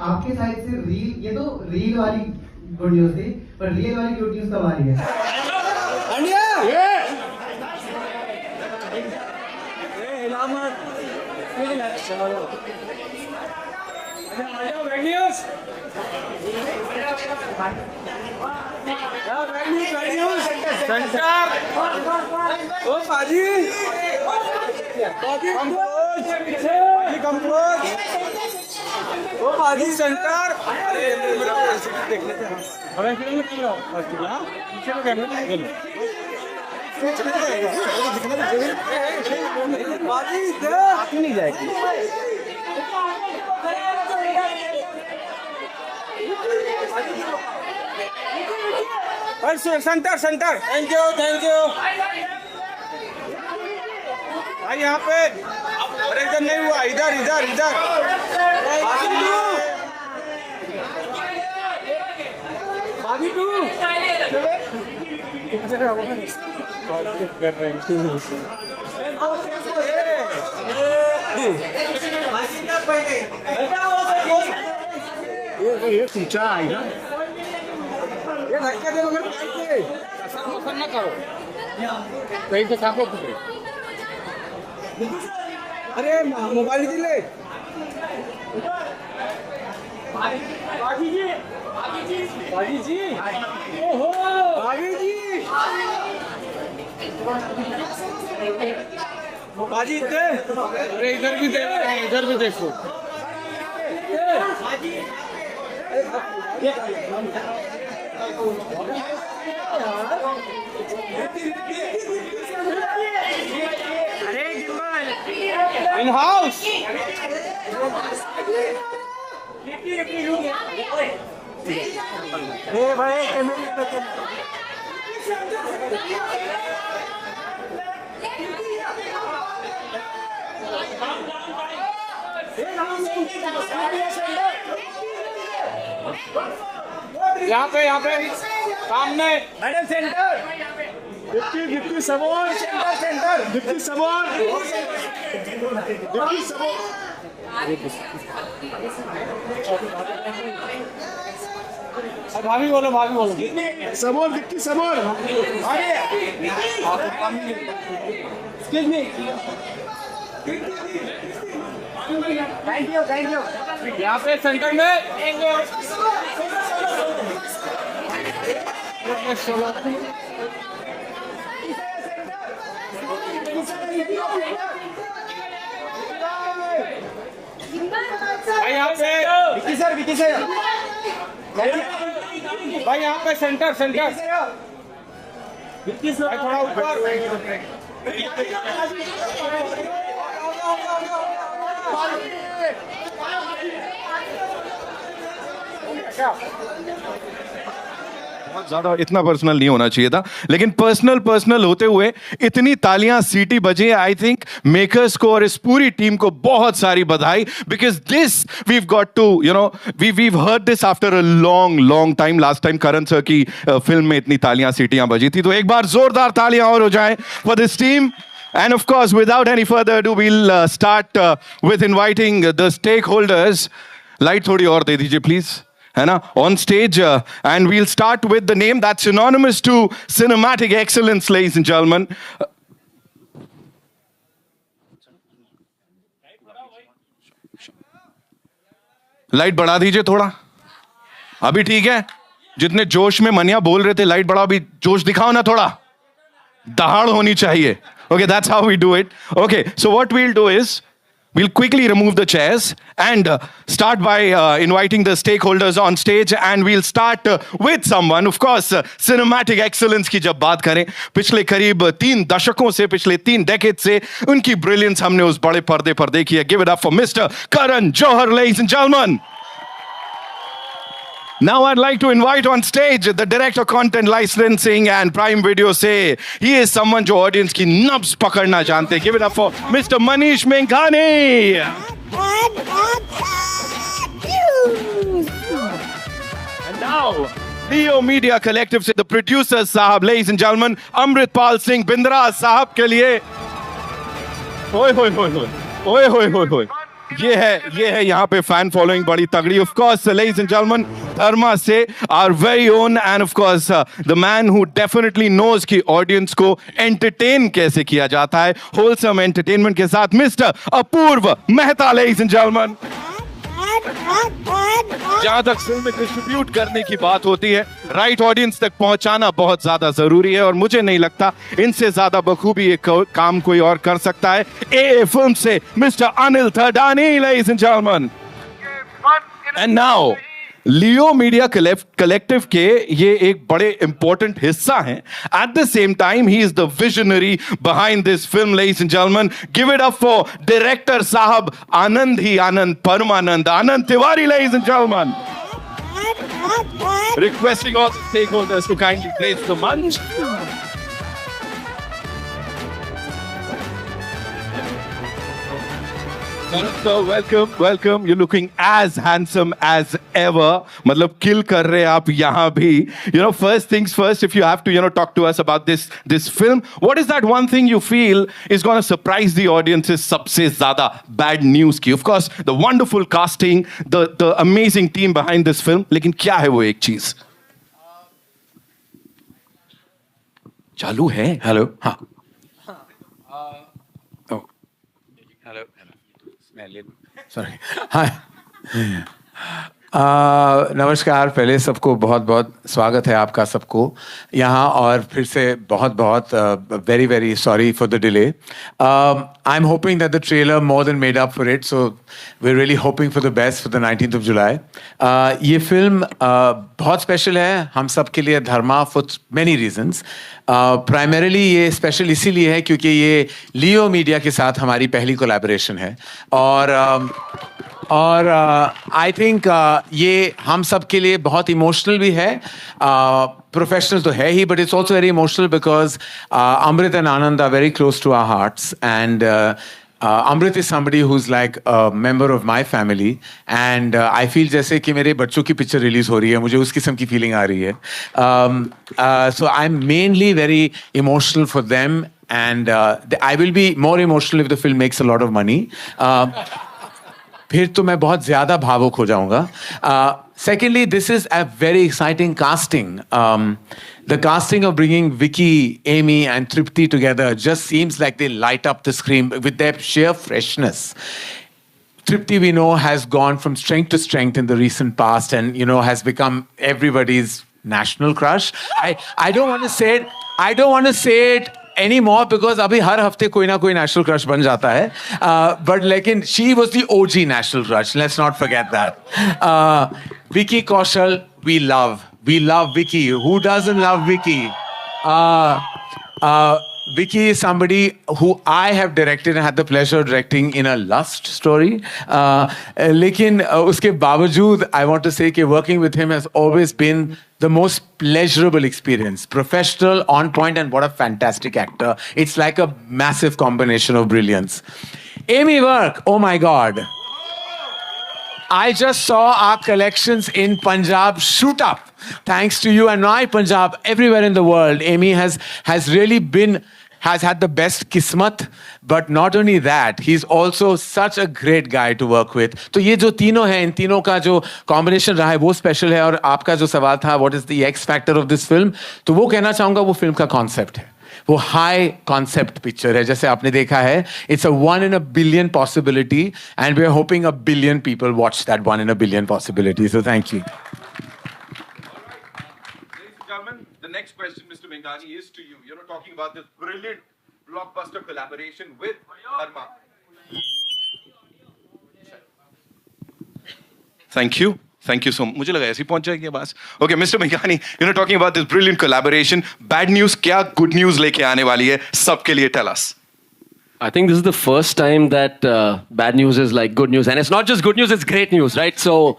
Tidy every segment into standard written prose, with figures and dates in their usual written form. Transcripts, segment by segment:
आपके साइड से रील, ये तो रील वाली गुड न्यूज थी, पर रियल वाली गुड न्यूज कब आ रही है? ओ पाजी ओ पाजी सेंटर। अरे मेरा देख लेते हैं। अरे फिल्म में क्यों पीछे में कैमरा बाजी दे नहीं जाएगी। Centre centre. थैंक यू भाई। यहाँ पे अरे इधर नहीं हुआ, इधर इधर इधर बागी टू कर रहे हैं। ये पूछा है ना, ये धक्का दे मगर ऐसा ना करो, कहीं से खाको पकड़े। अरे मोबाइल दिले बागी जी ओहो बागी जी बाजी दे। अरे इधर भी दे, इधर भी देखो। इन हाउस भाई यहाँ पे सामने madam centre deputy Sabour centre deputy Sabour भाभी बोलो सबोर डिप्टी सबोर। अरे एक्सक्यूज मी, थैंक यू। यहाँ पे सेंटर में विकी सर भाई यहाँ पे सेंटर विकी सर थोड़ा ऊपर। बहुत ज्यादा इतना पर्सनल नहीं होना चाहिए था, लेकिन पर्सनल होते हुए इतनी तालियां सीटी बजी। आई थिंक मेकर्स को और इस पूरी टीम को बहुत सारी बधाई, because this we've got to we've heard this after a long time. Last time Karan sir की फिल्म में इतनी तालियां सीटियां बजी थी, तो एक बार जोरदार तालियां और हो जाए for this team. And of course, without any further ado, we'll start with inviting the stakeholders. Light थोड़ी और दे दीजिए please, है ना, on stage, and we'll start with the name that's synonymous to cinematic excellence, ladies and gentlemen. Light बढ़ा दीजिए थोड़ा, अभी ठीक है? जितने जोश में मनिया बोल रहे थे, लाइट बढ़ाओ, अभी जोश दिखाओ ना थोड़ा, दहाड़ होनी चाहिए। Okay, that's how we do it. Okay, so what we'll do is we'll quickly remove the chairs and start by inviting the stakeholders on stage, and we'll start with someone, of course, cinematic excellence की जब बात करें, पिछले करीब 3 दशकों से, पिछले 3 decade से उनकी ब्रिलियंस हमने उस बड़े पर्दे पर देखी है। Give it up for Mr. Karan Johar, ladies and gentlemen. Now I'd like to invite on stage the director of content licensing and Prime Video से he is someone जो audience की नब्ज पकड़ना जानते हैं। Give it up for Mr. Manish Menghani. And now Leo Media Collective से the producers साहब, ladies and gentlemen, Amritpal Singh Bindra साहब के लिए ओए ये है यहाँ पे फैन फॉलोइंग बड़ी तगड़ी. Of course, ladies and gentlemen, धर्मा से our very own and of course the man who definitely knows कि ऑडियंस को एंटरटेन कैसे किया जाता है, wholesome entertainment के साथ mister Apurva Mehta. ladies and gentlemen, जहां तक फिल्म में डिस्ट्रीब्यूट करने की बात होती है, राइट ऑडियंस तक पहुंचाना बहुत ज्यादा जरूरी है और मुझे नहीं लगता इनसे ज्यादा बखूबी ये काम कोई और कर सकता है. ए फिल्म से mister Anil Thadani, ladies and gentlemen. And now Leo media collective के ये एक बड़े इंपॉर्टेंट हिस्सा हैं. At the same time he is the visionary behind this film. ladies and gentlemen, give it up for director साहब आनंद ही आनंद परमानंद आनंद Tiwari. ladies and gentlemen, requesting all the stakeholders to kindly place the munch. So welcome. You're looking as handsome as ever. मतलब kill कर रहे आप यहाँ भी. First things first, if you have to, talk to us about this film. What is that one thing you feel is going to surprise the audiences सबसे ज़्यादा bad news की? Of course, the wonderful casting, the amazing team behind this film. लेकिन क्या है वो एक चीज? चालू है? हेलो. हाँ. सॉरी. हाय. नमस्कार. पहले सबको बहुत बहुत स्वागत है आपका सबको यहाँ, और फिर से बहुत बहुत very very sorry for the delay. I am hoping that the trailer more than made up for it, so we are really hoping for the best for the 19th of July. ये film बहुत special है हम सब के लिए, Dharma, for many reasons. Primarily ये special इसीलिए है क्योंकि ये लियो मीडिया के साथ हमारी पहली कोलैबोरेशन है, और आई थिंक ये हम सब के लिए बहुत इमोशनल भी है. प्रोफेशनल तो है ही, but it's also very emotional because Amrit and Anand are very close to our hearts, and Amrit is somebody who's like a member of my family, and I feel जैसे कि मेरे बच्चों की पिक्चर रिलीज हो रही है, मुझे उस किस्म की फीलिंग आ रही है. So I'm mainly very emotional for them, and I will be more emotional if the film makes a lot of money. फिर तो मैं बहुत ज़्यादा भावुक हो जाऊंगा. Secondly, this is a very exciting casting. The casting of bringing Vicky, Amy and Tripti together just seems like they light up the screen with their sheer freshness. Tripti, we know, has gone from strength to strength in the recent past, and has become everybody's national crush. I don't want to say it anymore because अभी हर हफ्ते कोई ना कोई national crush बन जाता है. But लेकिन she was the OG national crush. Let's not forget that. Vicky Kaushal, we love Vicky. Who doesn't love Vicky? Vicky is somebody who I have directed and had the pleasure of directing in a lust story. लेकिन उसके बावजूद I want to say कि working with him has always been the most pleasurable experience. Professional, on point, and what a fantastic actor. It's like a massive combination of brilliance. Amy Work, oh my God. I just saw our collections in Punjab shoot up. Thanks to you and my Punjab, everywhere in the world, Amy has really has had the best kismat. But not only that, he's also such a great guy to work with. तो ये जो तीनों हैं, इन तीनों का जो combination रहा है वो स्पेशल है. और आपका जो सवाल था, what is the X factor of this film? तो वो कहना चाहूँगा, वो फिल्म का कॉन्सेप्ट है. वो हाई कॉन्सेप्ट पिक्चर है, जैसे आपने देखा है. It's a 1 in a billion possibility, and we are hoping 1 billion people watch that 1 in a billion possibility. So thank you. Ladies and gentlemen, the next question, Mr. Mengani, is to you. You're talking about this brilliant blockbuster collaboration with Dharma. Thank you. Thank you so much. मुझे लगा ऐसे ही पहुंच जाएगी बस. Okay, Mr. Mengani, talking about this brilliant collaboration. Bad news क्या good news लेके आने वाली है सबके लिए? Tell us. I think this is the first time that bad news is like good news. And it's not just good news, it's great news, right? So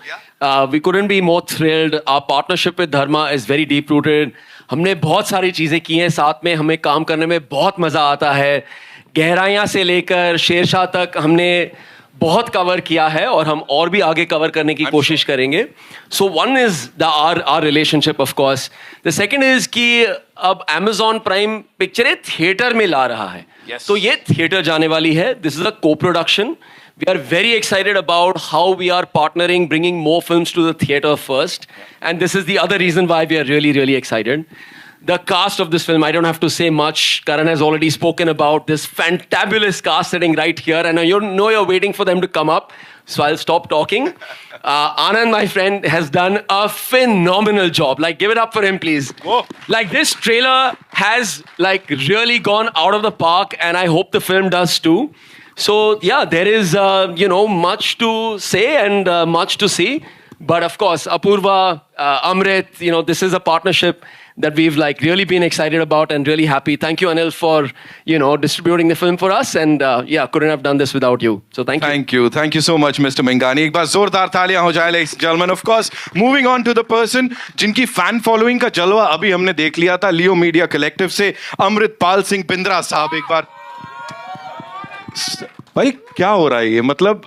we couldn't be more thrilled. Our partnership with Dharma is very deep rooted. हमने बहुत सारी चीज़ें की हैं साथ में. हमें काम करने में बहुत मज़ा आता है. गहराइयाँ से लेकर शेरशाह तक हमने बहुत कवर किया है और हम और भी आगे कवर करने की कोशिश करेंगे. So one is the our relationship of course. The second is कि अब Amazon प्राइम पिक्चरें थिएटर में ला रहा है. तो ये थिएटर जाने वाली है. This is a co-production. We are very excited about how we are partnering, bringing more films to the theater first. And this is the other reason why we are really, really excited. The cast of this film, I don't have to say much. Karan has already spoken about this fantabulous cast sitting right here. And you know you're waiting for them to come up. So I'll stop talking. Anand, my friend, has done a phenomenal job. Like, give it up for him, please. Oh. Like, this trailer has, like, really gone out of the park. And I hope the film does too. So, yeah, there is, much to say and much to see. But, of course, Apurva, Amrit, this is a partnership that we've, really been excited about and really happy. Thank you, Anil, for, distributing the film for us. And, couldn't have done this without you. So, thank you. Thank you so much, Mr. Mingani. एक बार जोरदार तालियां हो जाए, ladies and gentlemen. Of course, moving on to the person जिनकी fan following का जलवा अभी हमने देख लिया था, Leo Media Collective से अमृतपाल सिंह बिंद्रा साहब. एक बार भाई क्या हो रहा है ये, मतलब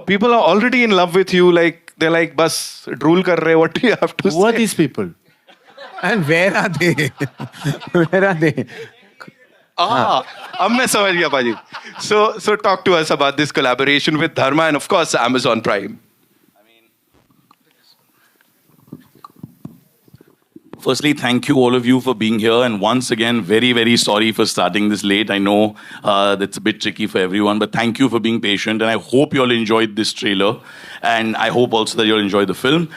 people are already in love with you, like they're like बस ड्रूल कर रहे. What do you have to say? Who are these people? And where are they? Where are they? अब मैं समझ गया पाजी. So talk to us about this collaboration with Dharma and of course Amazon Prime. Firstly, thank you all of you for being here, and once again, very, very sorry for starting this late. I know that's a bit tricky for everyone, but thank you for being patient, and I hope you all enjoyed this trailer, and I hope also that you'll enjoy the film.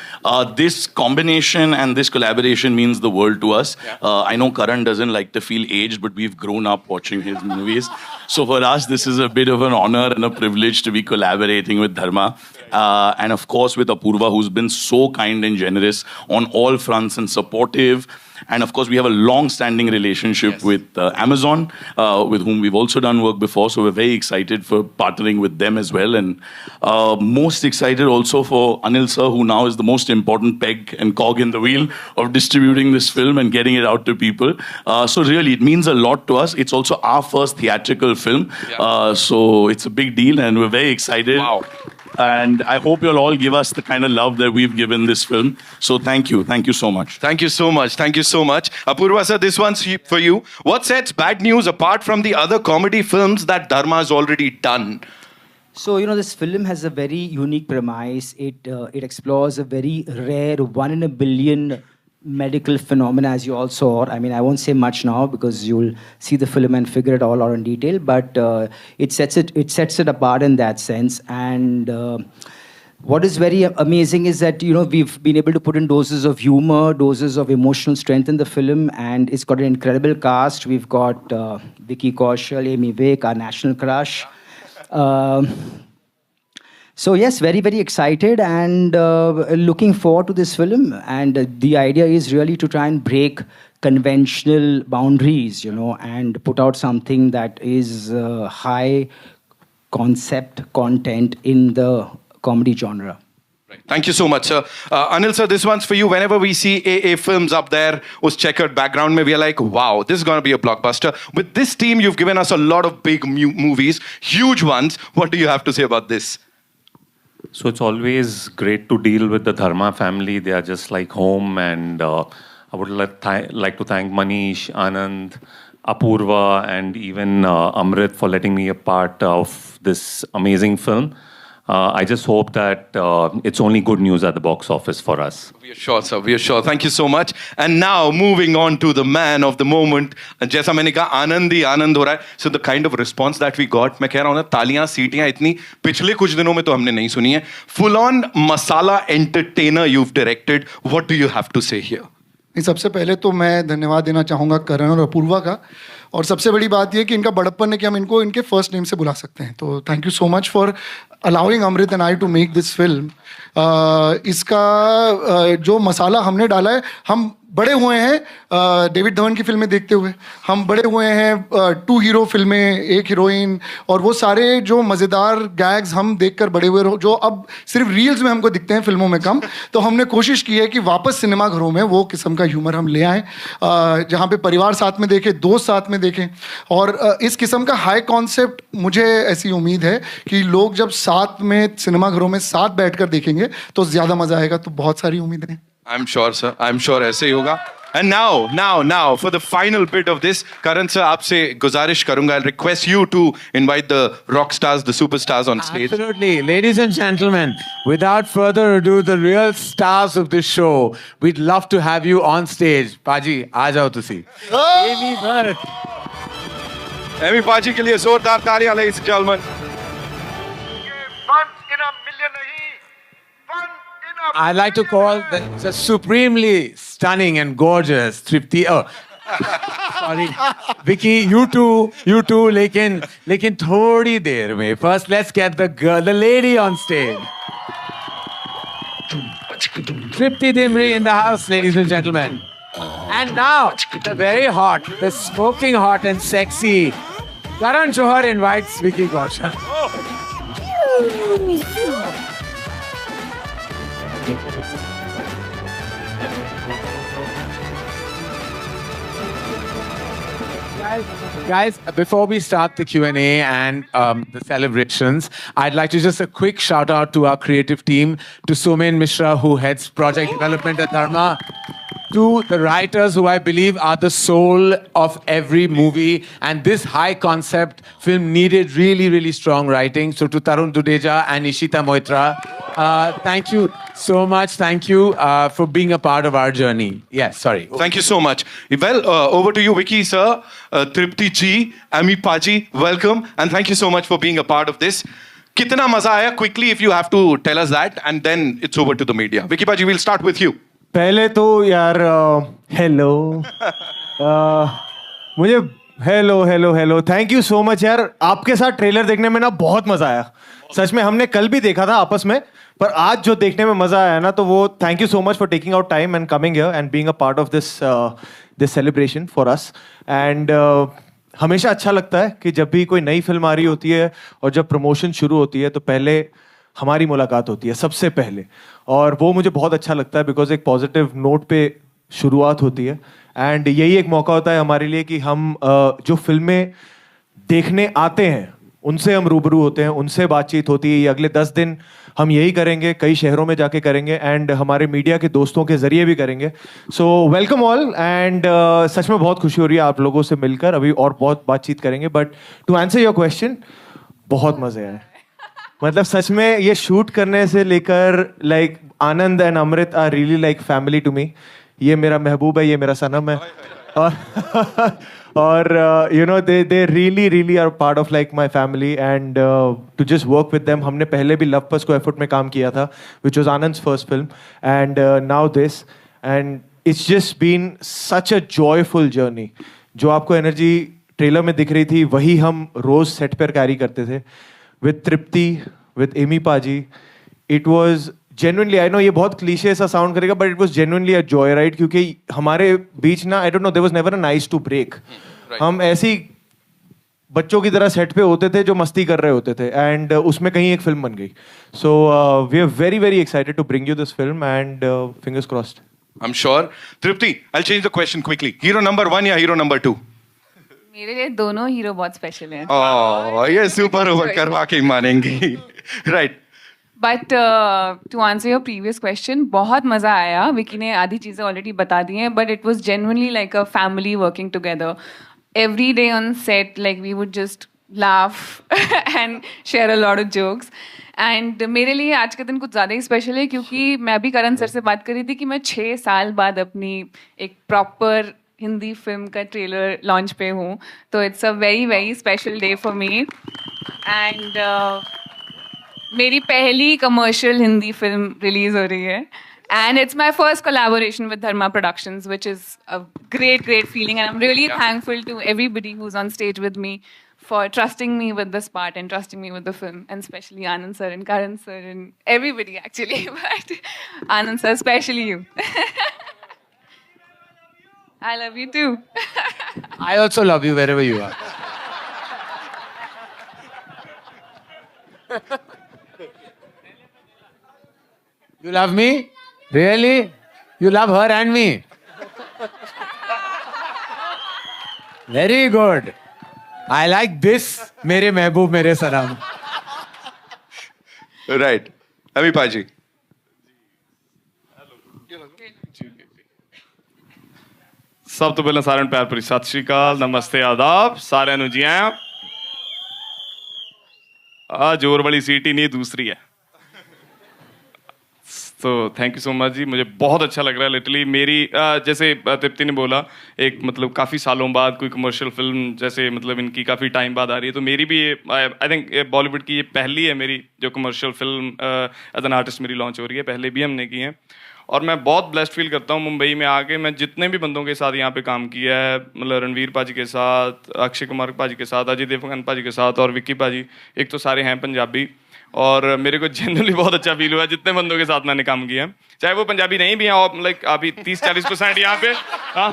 This combination and this collaboration means the world to us. I know Karan doesn't like to feel aged, but we've grown up watching his movies. So for us, this is a bit of an honor and a privilege to be collaborating with Dharma. And of course with Apurva, who's been so kind and generous on all fronts and supportive. And of course, we have a long-standing relationship with Amazon, with whom we've also done work before. So we're very excited for partnering with them as well. And most excited also for Anil sir, who now is the most important peg and cog in the wheel of distributing this film and getting it out to people. So really, it means a lot to us. It's also our first theatrical film. So it's a big deal and we're very excited. Wow. And I hope you'll all give us the kind of love that we've given this film. So thank you. Thank you so much. Thank you so much. Thank you so much. Apurva sir, this one's for you. What sets Bad News apart from the other comedy films that Dharma has already done? So, this film has a very unique premise. It explores a very rare, 1 in a billion medical phenomena, as you all saw. I mean, I won't say much now because you'll see the film and figure it all out in detail. But it sets it apart in that sense. And what is very amazing is that we've been able to put in doses of humor, doses of emotional strength in the film, and it's got an incredible cast. We've got Vicky Kaushal, Amy Vick, our national crush. So yes, very, very excited and looking forward to this film. And the idea is really to try and break conventional boundaries, and put out something that is high concept content in the comedy genre. Right. Thank you so much, sir. Anil sir, this one's for you. Whenever we see AA films up there, us checkered background, we are like, wow, this is going to be a blockbuster. With this team, you've given us a lot of big movies, huge ones. What do you have to say about this? So it's always great to deal with the Dharma family. They are just like home, and I would like to thank Manish, Anand, Apurva, and even Amrit for letting me a part of this amazing film. I just hope that it's only good news at the box office for us. We are sure, sir. We are sure. Thank you so much. And now, moving on to the man of the moment. जैसा मैंने कहा, आनंद ही आनंद हो रहा है. So the kind of response that we got, मैं कह रहा हूँ ना, तालियां, सीटियां इतनी पिछले कुछ दिनों में तो हमने नहीं सुनी है. Full on masala entertainer you've directed. What do you have to say here? सबसे पहले तो मैं धन्यवाद देना चाहूँगा करण और अपूर्वा का. और सबसे बड़ी बात यह कि इनका बड़प्पन है कि हम इनको इनके फर्स्ट नेम से बुला सकते हैं. तो thank you so much for allowing Amrit and I to make this film. इसका जो मसाला हमने डाला है, हम बड़े हुए हैं डेविड धवन की फिल्में देखते हुए, हम बड़े हुए हैं 2 हीरो फिल्में, 1 हीरोइन, और वो सारे जो मज़ेदार गैग्स हम देखकर बड़े हुए, जो अब सिर्फ रील्स में हमको दिखते हैं, फिल्मों में कम। तो हमने कोशिश की है कि वापस सिनेमाघरों में वो किस्म का ह्यूमर हम ले आएँ, जहाँ पे परिवार साथ में देखे, दोस्त साथ में देखें, और इस किस्म का हाई कॉन्सेप्ट, मुझे ऐसी उम्मीद है कि लोग जब साथ में सिनेमाघरों में साथ बैठकर देखेंगे तो ज़्यादा मज़ा आएगा। तो बहुत सारी उम्मीदें हैं। I'm sure, sir. I'm sure ऐसे ही होगा. And now, for the final bit of this, Karan sir, आपसे गुजारिश करूंगा. I'll request you to invite the rock stars, the superstars on stage. Absolutely. Ladies and gentlemen, without further ado, the real stars of this show, we'd love to have you on stage. Paji, aa jao tusi. Amy Bhatt. Amy Paji के लिए जोरदार तालियां, ladies and gentlemen. I'd like to call the supremely stunning and gorgeous Tripti. Oh, sorry, Vicky, you too. लेकिन थोड़ी देर में. First, let's get the lady on stage. Tripti Dimri in the house, ladies and gentlemen. And now, the very hot, the smoking hot and sexy Karan Johar invites Vicky Kaushal. Guys, before we start the Q&A and the celebrations, I'd like to just a quick shout out to our creative team, to Somen Mishra, who heads project development at Dharma, to the writers who I believe are the soul of every movie, and this high concept film needed really, really strong writing. So to Tarun Dudeja and Ishita Moitra, thank you so much. Thank you for being a part of our journey. Yes, sorry. Thank you so much. Well, over to you, Vicky sir, Tripti ji, Amy Paji, welcome, and thank you so much for being a part of this. Kitna maza aaya? Quickly, if you have to tell us that, and then it's over to the media. Vicky Paji, we'll start with you. पहले तो यार hello मुझे hello thank you so much यार. आपके साथ trailer देखने में ना बहुत मजा आया. सच में हमने कल भी देखा था आपस में, पर आज जो देखने में मजा आया ना, तो वो thank you so much for taking out time and coming here and being a part of this celebration for us. And हमेशा अच्छा लगता है कि जब भी कोई नई फिल्म आ रही होती है और जब प्रमोशन शुरू होती है तो पहले हमारी मुलाकात होती है सबसे पहले, और वो मुझे बहुत अच्छा लगता है बिकॉज एक पॉजिटिव नोट पे शुरुआत होती है. एंड यही एक मौका होता है हमारे लिए कि हम जो फिल्में देखने आते हैं उनसे हम रूबरू होते हैं, उनसे बातचीत होती है. ये अगले 10 दिन हम यही करेंगे, कई शहरों में जाके करेंगे एंड हमारे मीडिया के दोस्तों के जरिए भी करेंगे. So welcome all and such में बहुत खुशी हो रही है आप लोगों से मिलकर. अभी और बहुत बातचीत करेंगे, but to answer your question, बहुत मजे आए. मतलब सच में ये शूट करने से लेकर like Anand and Amrit are really like family to me. ये मेरा महबूब है, ये मेरा सनम है, और you know they really are part of like my family and to just work with them. हमने पहले भी लव पर स्क्वायर फुट में काम किया था, which was Anand's first film, and now this, and it's just been such a joyful journey. जो आपको एनर्जी ट्रेलर में दिख रही थी वही हम रोज सेट पर कैरी करते थे. With Tripti, with Amy Paji, it was genuinely, I know ये बहुत क्लीशे सा साउंड करेगा, but it was genuinely a joy ride, क्योंकि हमारे बीच ना, I don't know, there was never a nice to break. हम ऐसी बच्चों की तरह सेट पे होते थे जो मस्ती कर रहे होते थे, एंड उसमें कहीं एक फिल्म बन गई. So we are very excited to bring you this film and fingers crossed. I'm sure. Tripti, I'll change the question quickly. Hero number 1 या hero number 2? मेरे लिए दोनों हीरो बहुत स्पेशल हैं. ये सुपर ओवर करवा के मानेंगी. Right. But to answer your previous question, बहुत मज़ा आया. विकी ने आधी चीज़ें ऑलरेडी बता दी हैं, but it was genuinely like a family working together. Every day on set like we would just laugh and share a lot of jokes. And मेरे लिए आज का दिन कुछ ज़्यादा ही स्पेशल है, क्योंकि मैं अभी करण सर से बात कर रही थी कि मैं 6 साल बाद अपनी एक प्रॉपर हिंदी फिल्म का ट्रेलर लॉन्च पे हूँ. तो it's a very special day for me. And मेरी पहली कमर्शियल हिंदी फिल्म रिलीज हो रही है, and it's my first collaboration with Dharma productions, which is a great feeling. And I am really thankful to everybody who is on stage with me for trusting me with this part and trusting me with the film, and especially Anand sir and Karan sir and everybody actually, but Anand sir, especially you. I love you too. I also love you wherever you are. You love me? Really? You love her and me? Very good. I like this. मेरे महबूब मेरे सलाम. Right अभी पाजी ਸਭ ਤੋਂ ਪਹਿਲਾਂ ਸਾਰਿਆਂ ਨੂੰ ਪਿਆਰ ਭਰੀ ਸਤਿ ਸ਼੍ਰੀ ਅਕਾਲ ਨਮਸਤੇ ਆਦਾਬ ਸਾਰਿਆਂ ਨੂੰ ਜੀ ਆਇਆਂ ਆ जोर वाली सीट ही नहीं दूसरी है तो थैंक यू सो मच जी मुझे बहुत अच्छा लग रहा है लिटरली मेरी जैसे तृप्ति ने बोला एक मतलब काफ़ी सालों बाद कोई कमर्शियल फिल्म जैसे मतलब इनकी काफ़ी टाइम बाद आ रही है तो मेरी भी ये आई थिंक बॉलीवुड की ये पहली है मेरी जो commercial film as an artist मेरी लॉन्च हो रही है पहले भी हमने की है और मैं बहुत ब्लेस्ड फील करता हूँ मुंबई में आके मैं जितने भी बंदों के साथ यहाँ पे काम किया है मतलब रणवीर पाजी के साथ अक्षय कुमार पाजी के साथ अजय देवगन पाजी के साथ और विक्की पाजी एक तो सारे हैं पंजाबी और मेरे को जनरली बहुत अच्छा फील हुआ जितने बंदों के साथ मैंने काम किया है चाहे वो पंजाबी नहीं भी हैं और लाइक अभी 30-40% यहाँ पे हाँ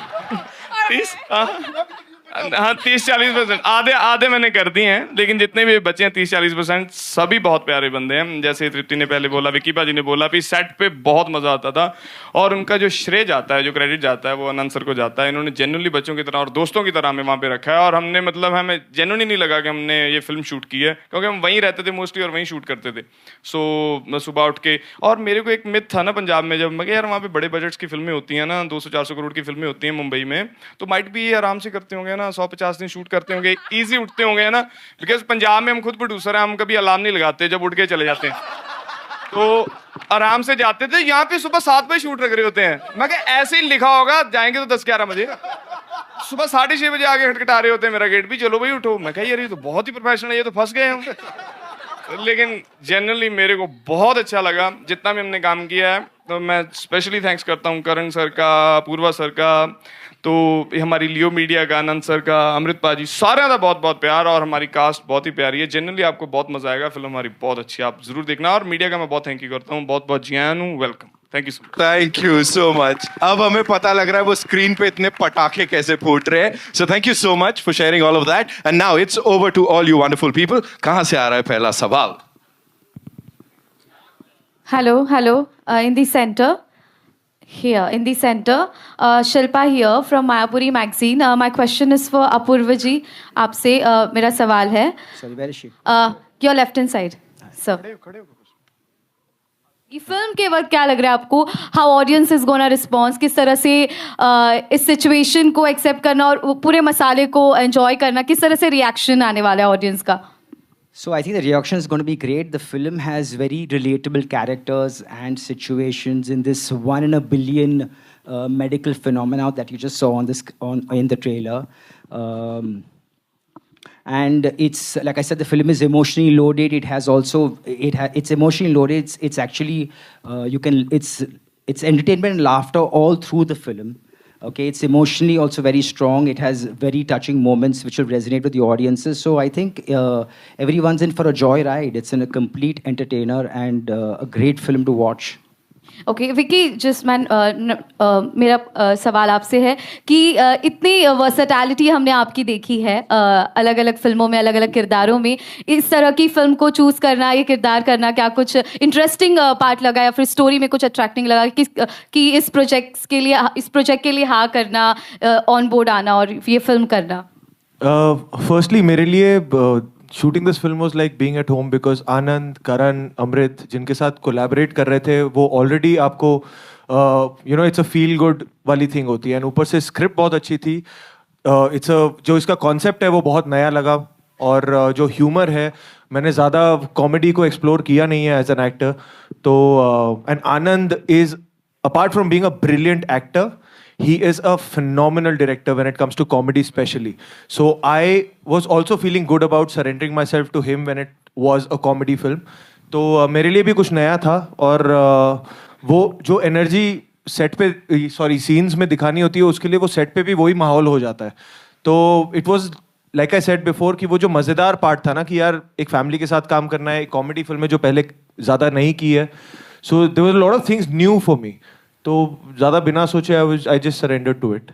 30-40% आधे मैंने कर दिए हैं लेकिन जितने भी बचे हैं 30-40% सभी बहुत प्यारे बंदे हैं जैसे तृप्ति ने पहले बोला विक्की पाजी ने बोला भी सेट पे बहुत मजा आता था और उनका जो श्रेय जाता है जो क्रेडिट जाता है वो आनंद सर को जाता है इन्होंने जेन्युइनली बच्चों की तरह और दोस्तों की तरह हमें वहाँ पे रखा है और हमने मतलब हमें जेन्युइनली नहीं लगा कि हमने ये फिल्म शूट की है क्योंकि हम वहीं रहते थे मोस्टली और वहीं शूट करते थे सो सुबह उठ के और मेरे को एक मिथ था ना पंजाब में जब मैं यार वहाँ पे बड़े बजट्स की फिल्में होती हैं ना 200-400 करोड़ की फिल्में होती हैं मुंबई में तो माइट भी आराम से करते होंगे ना 150 दिन शूट करते होंगे इजी उठते होंगे ना बिकॉज पंजाब में हम खुद प्रोड्यूसर हैं हम कभी अलार्म नहीं लगाते जब उठ के चले जाते हैं तो आराम से जाते थे यहाँ पे सुबह 7 बजे शूट रख रहे होते हैं मैं क्या ऐसे ही लिखा होगा जाएंगे तो 10-11 बजे सुबह 6:30 बजे आगे खटखटा रहे होते हैं मेरा गेट भी चलो भाई उठो मैं कहा यार ये तो बहुत ही प्रोफेशनल है ये तो फंस गए हम लेकिन जनरली मेरे को बहुत अच्छा लगा जितना भी हमने काम किया है तो मैं स्पेशली थैंक्स करता हूँ करण सर का पूर्वा सर का तो हमारी लियो मीडिया का आनंद सर का अमृत पाजी सारे का बहुत बहुत प्यार और हमारी कास्ट बहुत ही प्यारी है जनरली आपको बहुत मजा आएगा फिल्म हमारी बहुत अच्छी है आप जरूर देखना और मीडिया का मैं बहुत थैंक यू करता हूँ बहुत बहुत जियान हूँ welcome thank you so much अब हमें पता लग रहा है वो स्क्रीन पे इतने पटाखे कैसे फूट रहे हैं so thank you so much for sharing all of that and now it's over to all you wonderful people कहां से आ रहा है पहला सवाल hello in the center here in the center Shilpa here from Mayapuri magazine my question is for Apurva ji आपसे मेरा सवाल है Sorry, where is she? your left hand side sir ये फिल्म के वक्त क्या लग रहा है आपको how audience is gonna response किस तरह से इस सिचुएशन को एक्सेप्ट करना और पूरे मसाले को एंजॉय करना किस तरह से रिएक्शन आने वाला है ऑडियंस का So I think the reaction is going to be great. The film has very relatable characters and situations in this 1 in a billion medical phenomena that you just saw in the trailer. And it's like I said, the film is emotionally loaded. It has also it's emotionally loaded. It's actually it's entertainment and laughter all through the film. Okay, it's emotionally also very strong. It has very touching moments which will resonate with the audiences. So I think everyone's in for a joyride. It's a complete entertainer and a great film to watch. Okay Vicky जिसमैन मेरा सवाल आपसे है कि इतनी versatility हमने आपकी देखी है अलग अलग फिल्मों में अलग अलग किरदारों में इस तरह की फिल्म को चूज़ करना ये किरदार करना क्या कुछ इंटरेस्टिंग पार्ट लगा या फिर स्टोरी में कुछ अट्रैक्टिंग लगा कि इस प्रोजेक्ट के लिए हाँ करना ऑन बोर्ड आना और ये फिल्म करना फर्स्टली मेरे लिए shooting this film was like being at home because Anand Karan Amrit जिनके साथ कोलैबोरेट कर रहे थे वो ऑलरेडी आपको you know it's a feel good वाली थिंग होती है एंड ऊपर से स्क्रिप्ट बहुत अच्छी थी इट्स जो इसका कॉन्सेप्ट है वो बहुत नया लगा और जो ह्यूमर है मैंने ज़्यादा कॉमेडी को एक्सप्लोर किया नहीं है एज एन एक्टर तो and Anand is apart from being a brilliant actor he is a phenomenal director when it comes to comedy especially so I was also feeling good about surrendering myself to him when it was a comedy film तो मेरे लिए भी कुछ नया था और वो जो एनर्जी सेट पे सॉरी सीन्स में दिखानी होती है उसके लिए वो सेट पे भी वही माहौल हो जाता है तो it was like I said before कि वो जो मज़ेदार पार्ट था ना कि यार एक फैमिली के साथ काम करना है एक कॉमेडी फिल्म है जो पहले ज़्यादा नहीं की है so there was a lot of things new for me तो ज़्यादा बिना सोचे I just surrender to it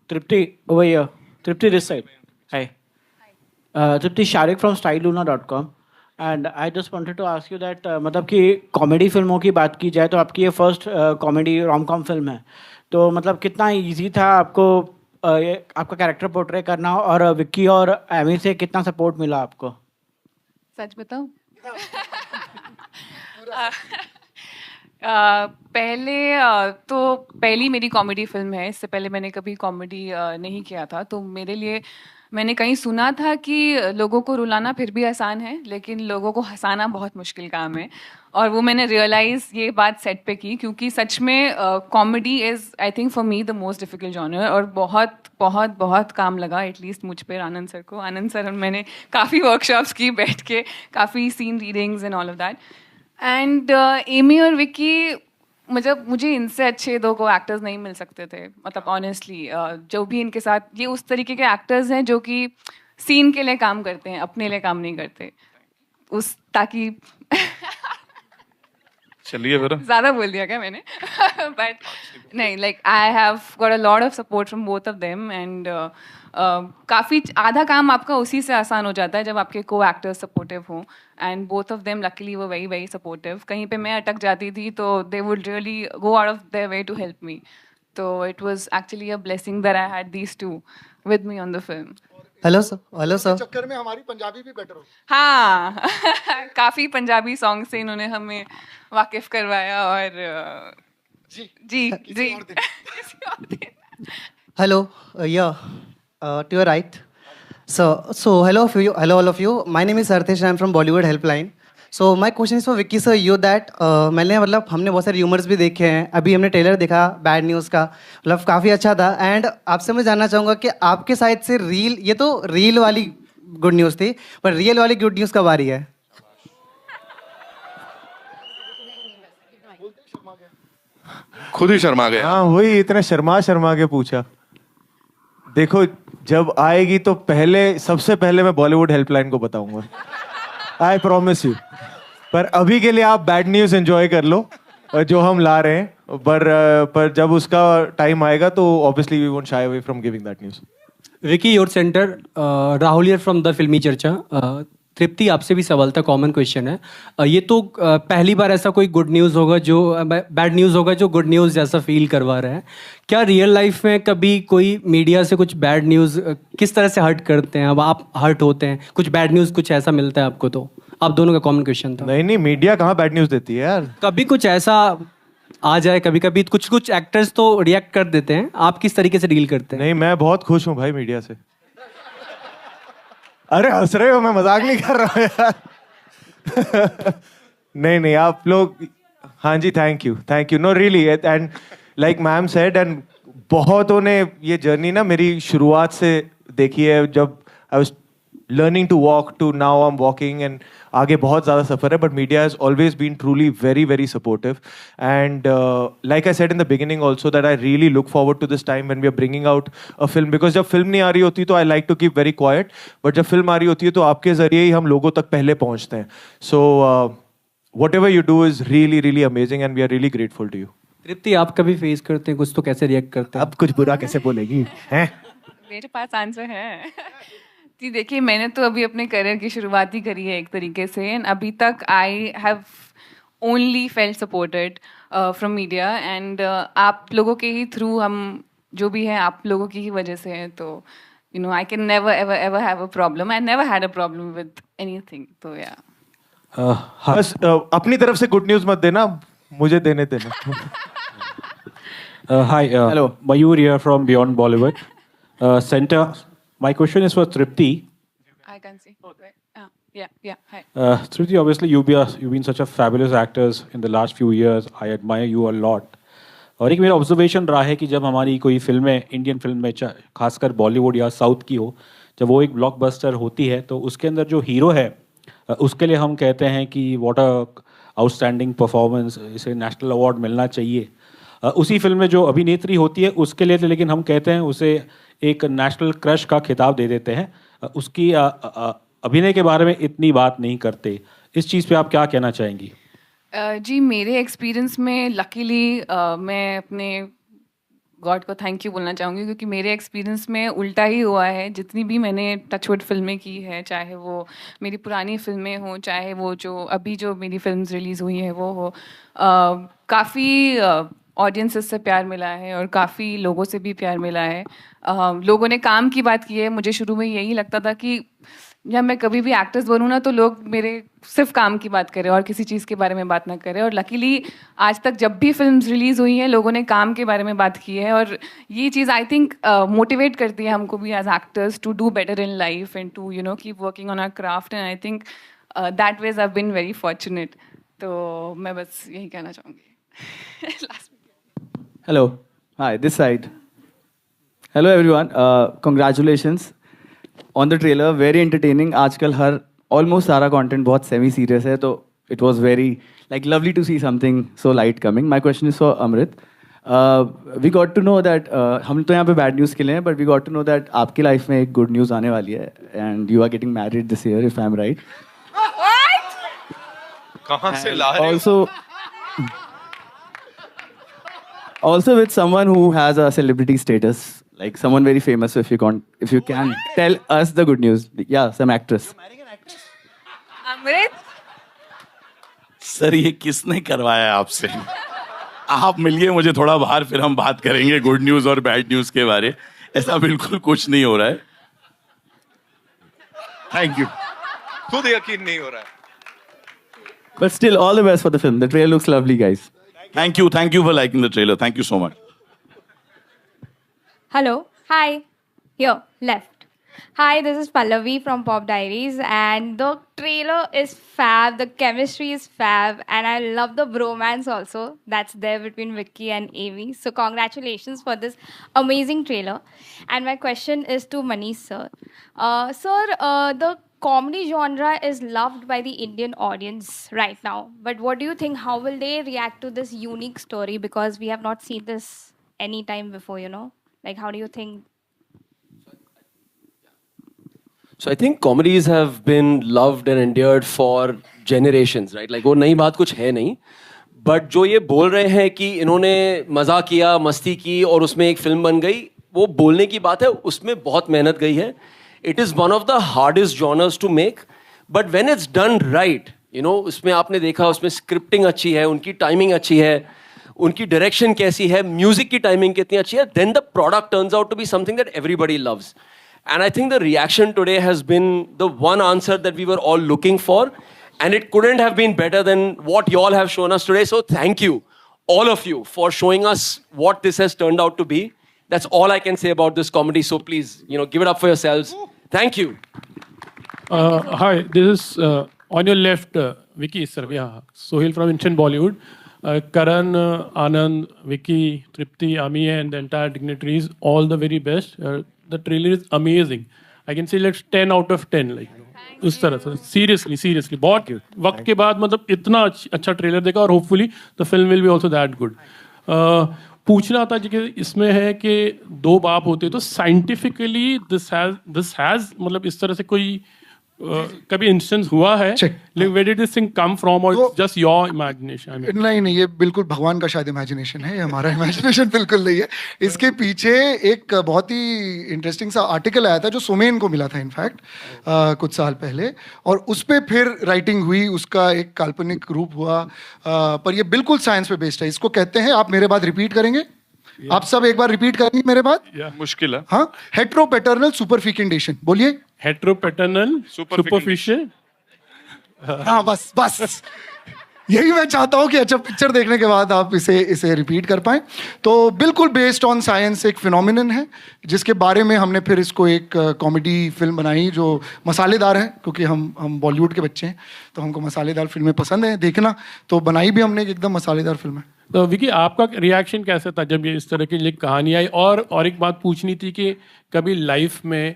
Tripti, over here. Tripti, this side. Hi. Tripti, Sharik from styleluna.com. And I just wanted to ask you that मतलब कि comedy फिल्मों की बात की जाए तो आपकी ये first comedy rom com film है, तो मतलब कितना इजी था आपको ये आपका कैरेक्टर पोर्ट्रे करना, और विक्की और एमी से कितना सपोर्ट मिला आपको? सच बताऊं? पहले तो पहली मेरी कॉमेडी फिल्म है, इससे पहले मैंने कभी कॉमेडी नहीं किया था, तो मेरे लिए मैंने कहीं सुना था कि लोगों को रुलाना फिर भी आसान है लेकिन लोगों को हंसाना बहुत मुश्किल काम है, और वो मैंने रियलाइज़ ये बात सेट पे की, क्योंकि सच में comedy is I think for me the most difficult genre, और बहुत बहुत बहुत काम लगा एटलीस्ट मुझ पर आनंद सर को। आनंद सर मैंने काफ़ी वर्कशॉप्स की बैठ के, काफ़ी scene readings and all of that, and Ammy और विक्की मतलब मुझे इनसे अच्छे दो को एक्टर्स नहीं मिल सकते थे, मतलब ऑनेस्टली जो भी इनके साथ, ये उस तरीके के एक्टर्स हैं जो कि सीन के लिए काम करते हैं, अपने लिए काम नहीं करते, उस ताकि चलिए फिर ज़्यादा बोल दिया क्या मैंने? बट नहीं, like I have got a lot of support from both of them, and काफ़ी आधा काम आपका उसी से आसान हो जाता है जब आपके को एक्टर्स सपोर्टिव हों, and both of them luckily वो वेरी वेरी सपोर्टिव। कहीं पे मैं अटक जाती थी तो they would really go out of their way to help me, तो it was actually a blessing that I had these two with me on the film. Hello sir. चक्कर में हमारी पंजाबी भी बेटर हो। हाँ काफ़ी पंजाबी सॉन्ग से इन्होंने हमें वाकिफ करवाया, और जी जी जी किसी और दिन। Hello, to your right. So hello all of you. My name is Sarthesh and I'm from Bollywood Helpline. So my question is for Vicky sir, you that मैंने मतलब हमने बहुत सारे र्यूमर्स भी देखे हैं, अभी हमने ट्रेलर देखा बैड न्यूज़ का, मतलब काफ़ी अच्छा था, एंड आपसे मैं जानना चाहूँगा कि आपके साइड से रील, ये तो रील वाली गुड न्यूज़ थी, पर रियल वाली गुड न्यूज़ कब आ रही है? खुद ही शर्मा गया। हाँ वही, इतना शर्मा के पूछा। देखो जब आएगी तो सबसे पहले मैं बॉलीवुड हेल्पलाइन को बताऊंगा, आई प्रॉमिस यू। पर अभी के लिए आप बैड न्यूज़ एंजॉय कर लो जो हम ला रहे हैं, पर जब उसका टाइम आएगा तो obviously we won't shy away from giving that news. Vicky your centre, Rahul here from the Filmi Charcha. तृप्ति आपसे भी सवाल था, कॉमन क्वेश्चन है, ये तो पहली बार ऐसा कोई गुड न्यूज़ होगा जो बैड न्यूज़ होगा जो गुड न्यूज़ जैसा फील करवा रहा है। क्या रियल लाइफ में कभी कोई मीडिया से कुछ बैड न्यूज़ किस तरह से हर्ट करते हैं? अब आप हर्ट होते हैं, कुछ बैड न्यूज़ कुछ ऐसा मिलता है आपको? तो आप दोनों का कॉमन क्वेश्चन था। नहीं मीडिया कहाँ बैड न्यूज़ देती है यार। कभी कुछ ऐसा आ जाए, कभी कुछ एक्टर्स तो रिएक्ट कर देते हैं, आप किस तरीके से डील करते हैं? नहीं मैं बहुत खुश हूँ भाई मीडिया से। अरे हंस रहे हो, मैं मजाक नहीं कर रहा हूँ यार। नहीं आप लोग, हाँ जी thank you no really, and like ma'am said, and बहुतों ने ये जर्नी ना मेरी शुरुआत से देखी है, जब I was learning to walk to now I am walking, and आगे बहुत ज़्यादा सफ़र है, but media has always been truly very very supportive, and like I said in the beginning also that I really look forward to this time when we are bringing out a film, because जब film नहीं आ रही होती तो I like to keep very quiet, but जब film आ रही होती है तो आपके ज़रिए ही हम लोगों तक पहले पहुँचते हैं। So whatever you do is really really amazing and we are really grateful to you. Tripti आप कभी फेस करते हैं कुछ, तो कैसे रिएक्ट करते हैं? अब कुछ बुरा कैसे बोलेगी हैं? मेरे पास आंसर है। जी देखिए, मैंने तो अभी अपने करियर की शुरुआत ही करी है एक तरीके से, एंड अभी तक I have only felt supported from media, and आप लोगों के ही थ्रू हम जो भी हैं आप लोगों की ही वजह से हैं, तो you know I can never ever ever have a problem, I never had a problem with anything, तो या बस अपनी तरफ से गुड न्यूज़ मत देना, मुझे देने देना। Hi, hello, Mayur here from Beyond Bollywood Center. My question is for Tripti. I can see. Yeah. Hi. Tripti, obviously you've been such a fabulous actor in the last few years. I admire you a lot. और एक मेरा observation रहा है कि जब हमारी कोई फिल्में, इंडियन फिल्म में खासकर बॉलीवुड या साउथ की हो, जब वो एक ब्लॉकबस्टर होती है तो उसके अंदर जो हीरो है उसके लिए हम कहते हैं कि व्हाट अ आउटस्टैंडिंग परफॉर्मेंस, इसे नेशनल अवार्ड मिलना चाहिए। उसी फिल्म में जो अभिनेत्री होती है उसके लिए लेकिन हम कहते हैं उसे एक नेशनल क्रश का खिताब दे देते हैं। उसकी अभिनय के बारे में इतनी बात नहीं करते। इस चीज़ पे आप क्या कहना चाहेंगी? जी मेरे एक्सपीरियंस में लकीली मैं अपने गॉड को थैंक यू बोलना चाहूँगी, क्योंकि मेरे एक्सपीरियंस में उल्टा ही हुआ है। जितनी भी मैंने टचवुड फिल्में की है, चाहे वो मेरी पुरानी फिल्में हों, चाहे वो जो अभी जो मेरी फिल्म्स रिलीज़ हुई हैं वो हो, काफ़ी ऑडियंसेस से प्यार मिला है और काफ़ी लोगों से भी प्यार मिला है। लोगों ने काम की बात की है। मुझे शुरू में यही लगता था कि जब मैं कभी भी एक्ट्रेस बनूँ ना, तो लोग मेरे सिर्फ काम की बात करें और किसी चीज़ के बारे में बात ना करें। और लकीली आज तक जब भी फिल्म्स रिलीज़ हुई हैं, लोगों ने काम के बारे में बात की है, और ये चीज़ आई थिंक मोटिवेट करती है हमको भी as actors to do better in life and to keep working on our craft. And I think that ways I been very fortunate. तो मैं बस यही कहना चाहूँगी। Hello, hi, this side. Hello everyone, congratulations on the trailer, very entertaining. आजकल हर almost सारा content बहुत semi serious है, तो it was very like lovely to see something so light coming. My question is for Amrit. We got to know that हम तो यहाँ पे bad news के लिए हैं, but we got to know that आपकी life में एक good news आने वाली है, and you are getting married this year, if I'm right. कहाँ से ला रहे हो? Also with someone who has a celebrity status, like someone very famous. So if you can tell us the good news. Yeah, some actress. Amrit, sir ये किसने करवाया आपसे? आप मिलिए मुझे थोड़ा बाहर, फिर हम बात करेंगे गुड न्यूज और बैड न्यूज के बारे। ऐसा बिल्कुल कुछ नहीं हो रहा है। Thank you. खुद यकीन नहीं हो रहा है। But still, all the best for the film. The trailer looks lovely, guys. Thank you for liking the trailer. Thank you so much. Hello. Hi. Here, left. Hi, this is Pallavi from Pop Diaries, and the trailer is fab. The chemistry is fab, and I love the bromance also that's there between Vicky and Amy. So congratulations for this amazing trailer. And my question is to Manish sir. Sir, the comedy genre is loved by the Indian audience right now. But what do you think? How will they react to this unique story? Because we have not seen this any time before, Like, how do you think? So I think comedies have been loved and endured for generations, right? Like वो नई बात कुछ है नहीं, but जो ये बोल रहे हैं कि इन्होंने मजा किया, मस्ती की और उसमें एक फिल्म बन गई, वो बोलने की बात है, उसमें बहुत मेहनत गई है. It is one of the hardest genres to make, but when it's done right, उसमें आपने देखा, उसमें स्क्रिप्टिंग अच्छी है, उनकी टाइमिंग अच्छी है, उनकी डायरेक्शन कैसी है, म्यूजिक की टाइमिंग कितनी अच्छी है, then the product turns out to be something that everybody loves. And I think the reaction today has been the one answer that we were all looking for, and it couldn't have been better than what you all have shown us today. So thank you, all of you, for showing us what this has turned out to be. That's all I can say about this comedy. So please, give it up for yourselves. Thank you. Hi, this is on your left, Vicky, sir. Yeah, Sohail from Instant Bollywood. Karan, Anand, Vicky, Tripti, Ami, and the entire dignitaries, all the very best. The trailer is amazing. I can say let's 10 out of 10. Like, उस तरह से seriously बहुत वक्त के बाद मतलब इतना अच्छा ट्रेलर देखा और hopefully the film will be also that good. पूछना था कि इसमें है कि दो बाप होते तो साइंटिफिकली दिस हैज मतलब इस तरह से कोई कभी इंस्टेंस हुआ है? Where did this thing come from, or just your imagination? नहीं, ये बिल्कुल भगवान का शायद इमेजिनेशन है, ये हमारा इमेजिनेशन बिल्कुल नहीं है. इसके पीछे एक बहुत ही इंटरेस्टिंग सा आर्टिकल आया था जो सोमेन को मिला था इनफैक्ट कुछ साल पहले, और उस पर फिर राइटिंग हुई, उसका एक काल्पनिक रूप हुआ, पर ये बिल्कुल साइंस पे बेस्ड है. इसको कहते हैं, आप मेरे बाद रिपीट करेंगे, आप सब एक बार रिपीट करेंगे मेरे बाद. मुश्किल है. हाँ, हेट्रोपेटर्नल सुपरफिकेंडेशन. बोलिए. हेट्रोपेटर्नल सुपरफिशियल. हाँ, बस यही मैं चाहता हूँ कि अच्छा पिक्चर देखने के बाद आप इसे रिपीट कर पाएं. तो बिल्कुल बेस्ड ऑन साइंस एक फिनोमिनन है जिसके बारे में हमने फिर इसको एक कॉमेडी फिल्म बनाई जो मसालेदार है, क्योंकि हम बॉलीवुड के बच्चे हैं तो हमको मसालेदार फिल्में पसंद है देखना, तो बनाई भी हमने एकदम मसालेदार फिल्म है. तो विकी, आपका रिएक्शन कैसा था जब ये इस तरह की कहानी आई? और एक बात पूछनी थी कि कभी लाइफ में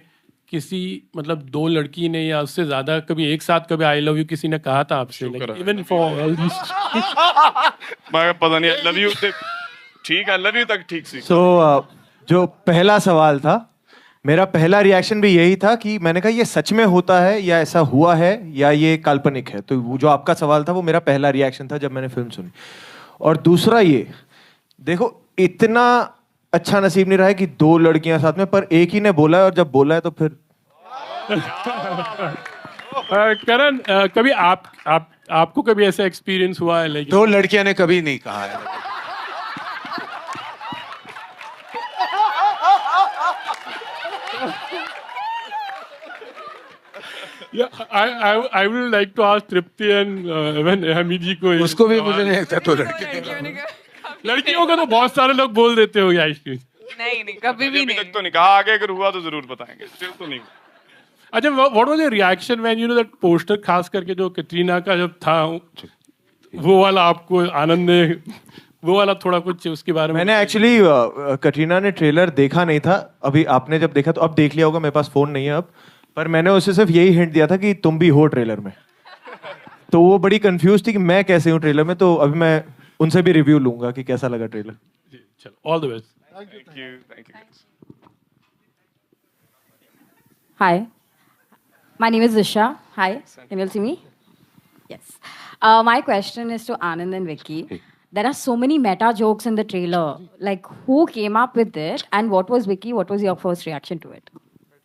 किसी मतलब दो लड़की ने या उससे ज्यादा कभी एक साथ कभी आई लव यू किसी ने कहा था आपसे? इवन फॉर पता नहीं, आई लव यू ठीक, आई लव यू तक ठीक सी. सो जो पहला सवाल था, मेरा पहला रिएक्शन भी यही था कि मैंने कहा ये सच में होता है या ऐसा हुआ है या ये काल्पनिक है. तो जो आपका सवाल था वो मेरा पहला रिएक्शन था जब मैंने फिल्म सुनी. और दूसरा ये देखो, इतना अच्छा नसीब नहीं रहा है कि 2 लड़कियां साथ में, पर एक ही ने बोला है, और जब बोला है तो फिर करण, कभी आपको कभी ऐसा एक्सपीरियंस हुआ है? लेकिन 2 लड़कियां ने कभी नहीं कहा है। I would like to ask Tripti and even हमी जी को। उसको भी मुझे नहीं लगता 2 लड़कियां। लड़कियों का तो बहुत सारे लोग बोल देते हो आइसक्रीम। नहीं कभी भी नहीं। तो नहीं कहा, आगे अगर हुआ तो जरूर बताएंगे, फिर तो नहीं। अच्छा, what was your reaction when you know that poster, खास करके जो कैटरीना का जब था वो वाला, आपको आनंद ने वो वाला थोड़ा कुछ उसके बारे में? मैंने एक्चुअली कटरीना ने ट्रेलर देखा नहीं था, अभी आपने जब देखा तो अब देख लिया होगा, मेरे पास फोन नहीं है अब, पर मैंने उसे सिर्फ यही हिंट दिया था कि तुम भी हो ट्रेलर में, तो वो बड़ी कंफ्यूज थी कि मैं कैसे हूँ ट्रेलर में, तो अभी मैं उनसे भी रिव्यू लूंगा कि कैसा लगा ट्रेलर। चलो, all the best. Thank you. Hi, my name is Disha. Hi, can you see me? Yes. My question is to Anand and Vicky. There are so many meta jokes in the trailer. Like, who came up with it, and what was Vicky? What was your first reaction to it?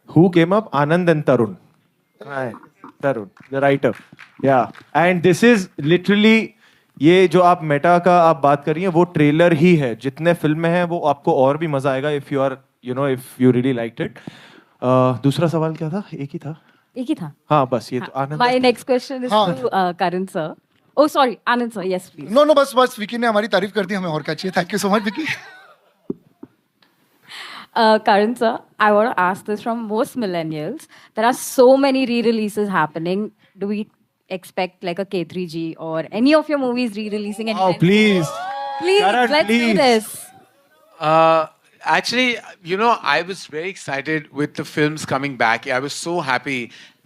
Who came up? Anand and Tarun. Tarun, the writer. Yeah. And this is literally, ये जो आप Meta का आप बात कर रही हैं वो ट्रेलर ही है, जितने फिल्म में है वो आपको और भी मजा आएगा if you are if you really liked it. दूसरा सवाल क्या था? एक ही था। हाँ बस ये तो आनंद। My next question is to Karan sir. Oh sorry, Anand sir. Yes please. No बस विकी ने हमारी तारीफ कर दी, हमें और क्या चाहिए। Thank you so much Vicky. Karan sir, I want to ask this from most millennials. There are so many re-releases happening. Do we expect like a K3G or any of your movies re-releasing? Oh, please. Karan, let's do this. Actually, you know, I was very excited with the films coming back. I was so happy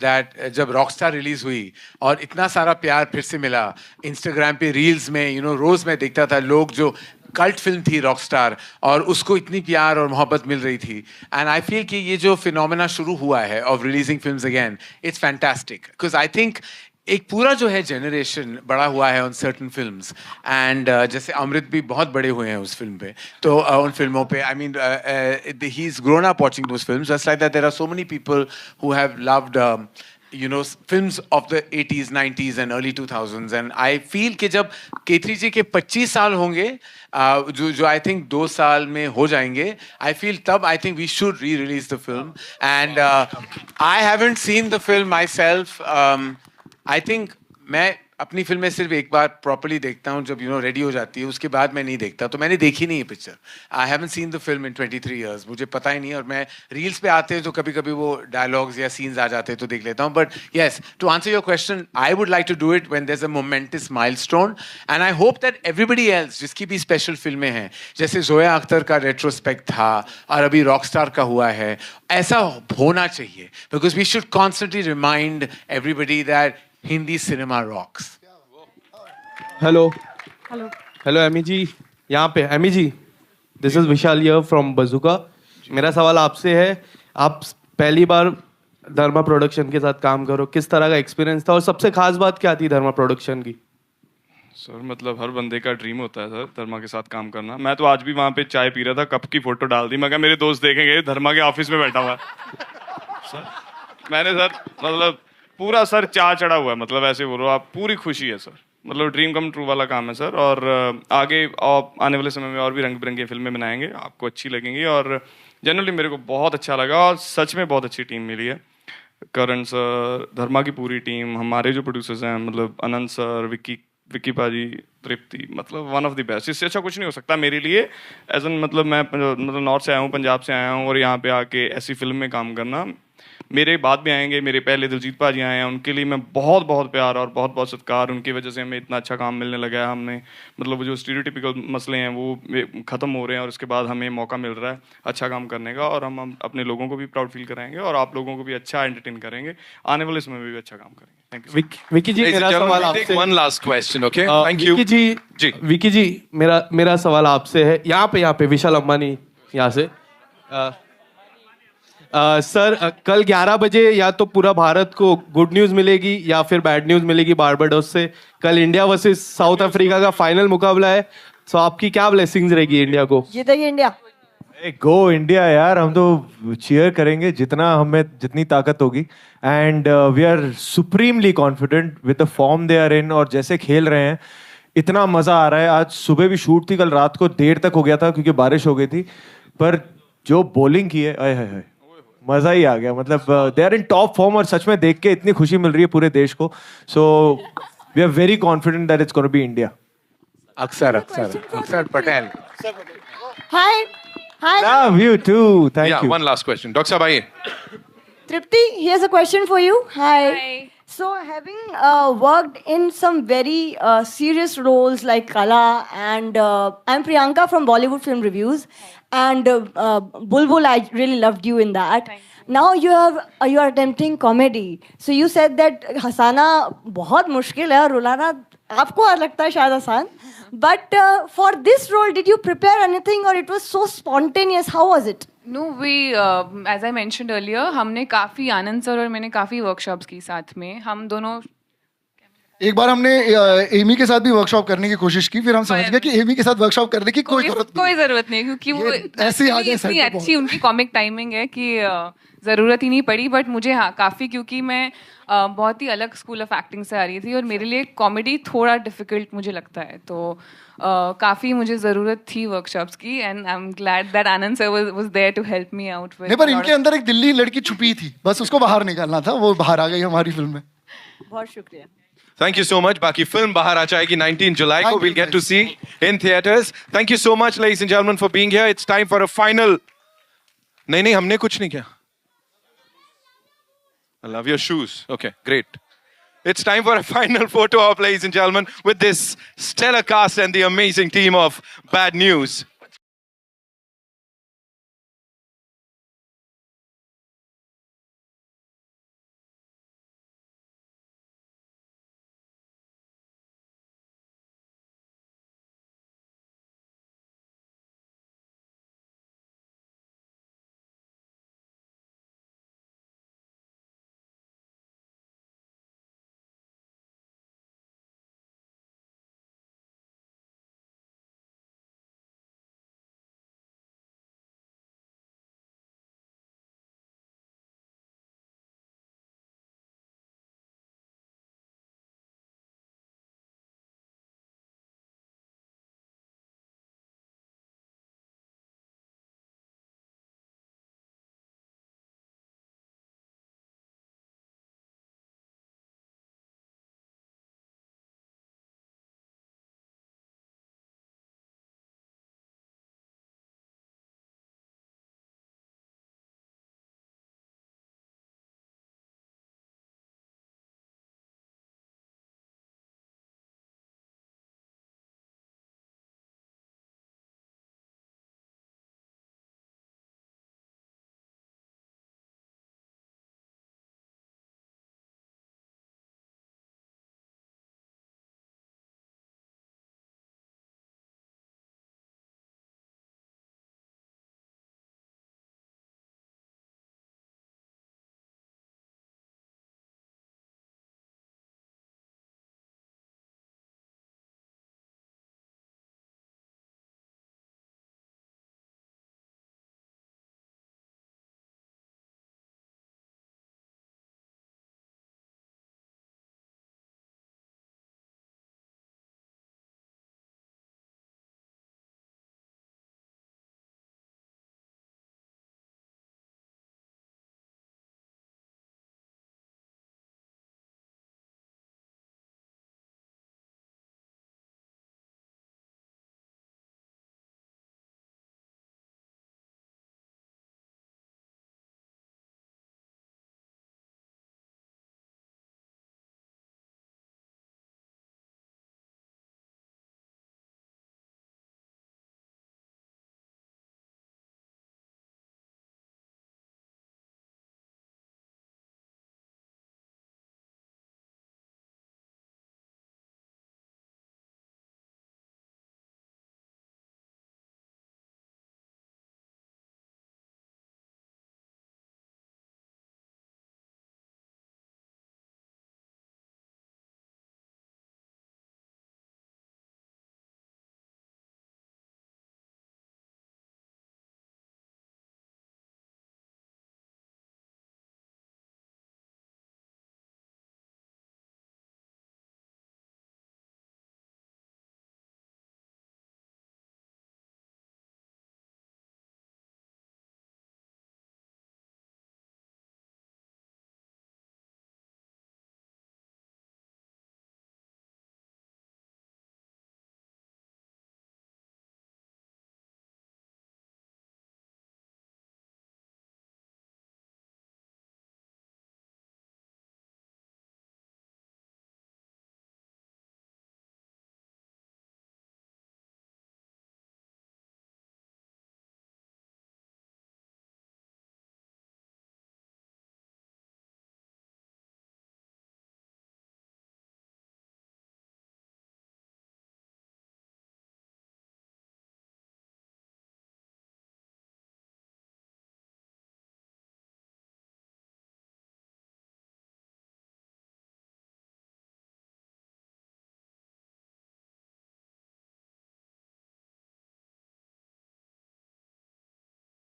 that जब Rockstar release हुई और इतना सारा प्यार फिर से मिला Instagram पे रील्स में, you know, रोज मैं देखता था लोग जो कल्ट फिल्म थी रॉकस्टार और उसको इतनी प्यार और मोहब्बत मिल रही थी, एंड आई फील कि ये जो फिनोमेना शुरू हुआ है of releasing films again, it's fantastic because I think एक पूरा जो है जनरेशन बड़ा हुआ है ऑन सर्टन फिल्म्स, एंड जैसे अमृत भी बहुत बड़े हुए हैं उस फिल्म पे, तो उन फिल्मों पे I mean he is grown up watching those films, just like that there are so many people who have loved you know films of the 80s 90s and early 2000s, and I feel कि जब K3G के 25 साल होंगे जो I think 2 साल में हो जाएंगे, I feel तब I think we should re-release the film, and I haven't seen the film myself. I think मैं अपनी फिल्में सिर्फ एक बार प्रॉपर्ली देखता हूँ जब रेडी हो जाती है, उसके बाद मैं नहीं देखता, तो मैंने देखी नहीं है picture. I haven't seen the film in 23 years, मुझे पता ही नहीं है, और मैं रील्स पे आते हैं तो कभी कभी वो डायलॉग्स या सीन्स आ जाते हैं तो देख लेता हूँ। But yes, to answer your question, I would like to do it when there is a momentous milestone, and I hope that everybody else जिसकी भी स्पेशल फिल्में हैं, जैसे जोया अख्तर का रेट्रोस्पेक्ट था और अभी रॉकस्टार का हुआ है, ऐसा होना चाहिए, because we should constantly remind everybody that Hindi cinema rocks. Hello Ammy ji, यहाँ पे Ammy ji, this is Vishal here from Bazooka. मेरा सवाल आपसे है, आप पहली बार धर्मा प्रोडक्शन के साथ काम करो, किस तरह का एक्सपीरियंस था और सबसे खास बात क्या थी धर्मा प्रोडक्शन की? सर मतलब हर बंदे का ड्रीम होता है सर धर्मा के साथ काम करना। मैं तो आज भी वहाँ पे चाय पी रहा था, कप की फोटो डाल दी, मैं कहा मेरे दोस्त देखेंगे धर्मा के ऑफिस में बैठा हुआ है। सर मैंने सर मतलब पूरा सर चाह चढ़ा हुआ है, मतलब ऐसे बोलो आप, पूरी खुशी है सर, मतलब ड्रीम कम ट्रू वाला काम है सर। और आगे आने वाले समय में और भी रंग बिरंगी फिल्में बनाएंगे, आपको अच्छी लगेंगी, और जनरली मेरे को बहुत अच्छा लगा, और सच में बहुत अच्छी टीम मिली है। करण सर, धर्मा की पूरी टीम, हमारे जो प्रोड्यूसर्स हैं, मतलब अनंत सर, विक्की पाजी, तृप्ति, मतलब वन ऑफ द बेस्ट। इससे अच्छा कुछ नहीं हो सकता मेरे लिए एज एन, मतलब मैं मतलब नॉर्थ से आया हूँ, पंजाब से आया हूँ, और यहाँ पे आके ऐसी फिल्म में काम करना, मेरे बाद भी आएंगे, मेरे पहले दिलजीत पाजी आए हैं, उनके लिए मैं बहुत बहुत प्यार और बहुत बहुत सत्कार, उनकी वजह से हमें इतना अच्छा काम मिलने लगा है। हमने मतलब जो स्टीरियोटिपिकल मसले हैं वो ख़त्म हो रहे हैं, और उसके बाद हमें मौका मिल रहा है अच्छा काम करने का, और हम अपने लोगों को भी प्राउड फील कराएंगे और आप लोगों को भी अच्छा एंटरटेन करेंगे, आने वाले समय में भी अच्छा काम करेंगे। Thank you. विकी जी, मेरा सवाल आपसे, one last question, okay, thank you. Vicky ji, मेरा सवाल आपसे है, यहाँ पे विशाल अंबानी यहाँ से। सर कल 11 बजे या तो पूरा भारत को गुड न्यूज़ मिलेगी या फिर बैड न्यूज़ मिलेगी बारबाडोस से। कल इंडिया वर्सेस साउथ अफ्रीका का फाइनल मुकाबला है, तो आपकी क्या ब्लेसिंग्स रहेगी इंडिया को? जीतेगी इंडिया। गो इंडिया यार, हम तो चीयर करेंगे जितना हमें जितनी ताकत होगी and we are supremely confident with the form they are in और जैसे खेल रहे हैं इतना मजा आ रहा है। आज सुबह भी शूट थी, कल रात को देर तक हो गया था क्योंकि बारिश हो गई थी, पर जो बॉलिंग की है आय हाय हाय मजा ही आ गया। मतलब they are in top form और सच में देख के इतनी खुशी मिल रही है पूरे देश को। So we are very confident that it's gonna be India. Akshar Patel. Hi. Love you too. Thank Yeah, you. one last question. Dr. Saab, आइए. Tripti, here's a question for you. Hi. So, having worked in some very serious roles like Kala, and I'm Priyanka from Bollywood Film Reviews, and Bulbul, I really loved you in that. Now you are attempting comedy. So you said that हंसाना बहुत मुश्किल है और रुलाना आपको लगता है शायद आसान. But for this role, did you prepare anything or it was so spontaneous? How was it? No, as I mentioned earlier, हमने काफ़ी आनंद सर और मैंने काफ़ी वर्कशॉप्स की साथ में। हम दोनों एक बार हमने एमी के साथ भी वर्कशॉप करने की कोशिश की, फिर हम समझ गए कि एमी के साथ वर्कशॉप करने की कोई जरूरत नहीं, क्योंकि वो ऐसे आ गए इतनी अच्छी उनकी कॉमिक टाइमिंग है कि ज़रूरत ही नहीं पड़ी। बट मुझे हाँ काफ़ी, क्योंकि मैं बहुत ही अलग स्कूल ऑफ एक्टिंग से आ रही थी और मेरे लिए कॉमेडी थोड़ा डिफिकल्ट मुझे लगता है, तो काफ़ी मुझे ज़रूरत थी वर्कशॉप्स की and I am glad that Anand sir was there to help me out with. नहीं, पर इनके अंदर एक दिल्ली लड़की छुपी थी, बस उसको बाहर निकालना था, वो बाहर आ गई हमारी फिल्म में। बहुत शुक्रिया। Thank you so much. बाकी फिल्म बाहर आ जाएगी 19 जुलाई को. We'll get to see in theaters. Thank you so much, ladies and gentlemen, for being here. It's time for a final. नहीं, हमने कुछ नहीं किया. I love your shoes. Okay, great. It's time for a final photo op, ladies and gentlemen, with this stellar cast and the amazing team of Bad News.